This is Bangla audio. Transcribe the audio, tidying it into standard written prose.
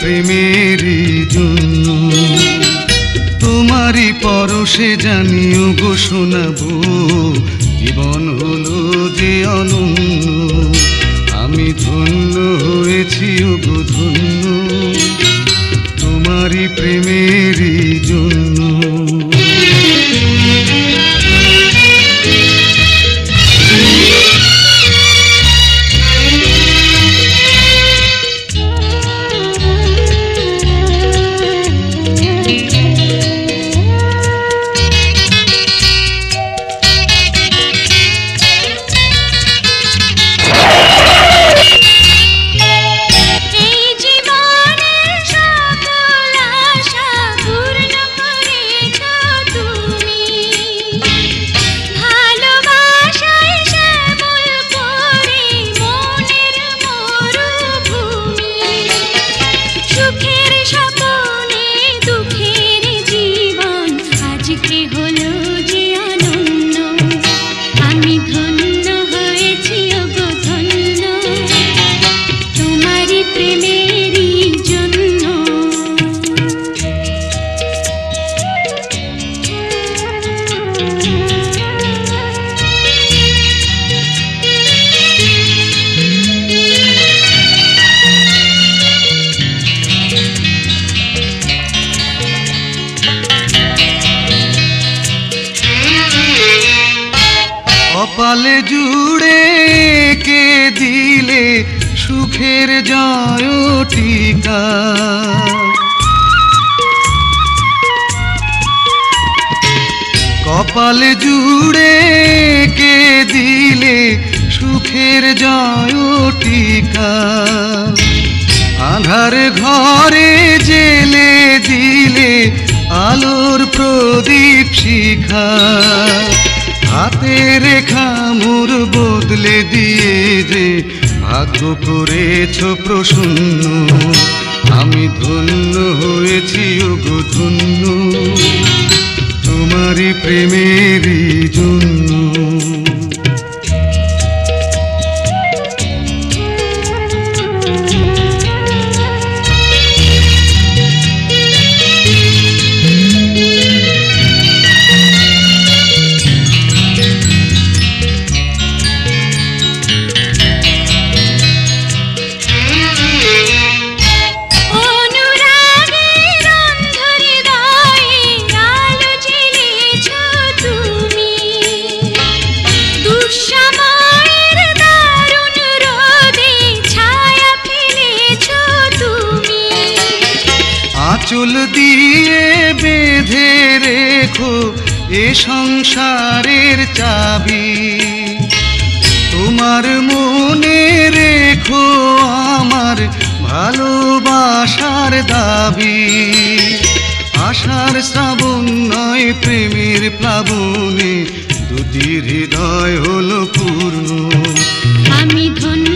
প্রেমেরই জন্য তোমারই পরশে জানিও গো শোনাবো জীবন হলো যে অনন্য আমি ধন্য হয়েছি গো ধন্য তোমারই প্রেমেরই জন্য কপালে জুড়ে কে দিলে সুখের জয় টিকা কপালে জুড়ে কে দিলে সুখের জয় টিকা আধার ঘরে জেলে দিলে আলোর প্রদীপ শিখা হাতে রেখা মোর বদলে দিয়ে যে ভাগ্য করেছ প্রসন্ন আমি ধন্য হয়েছি গো ধন্য তোমারই প্রেমেরই জন্য আঁচল দিয়ে বেঁধে রেখো এ সংসারের চাবি তোমার মনে রেখো আমার ভালোবাসার দাবি আশার শ্রাবণ নয় প্রেমের প্লাবনে দুটি হৃদয় হলো পূর্ণ আমি ধন্য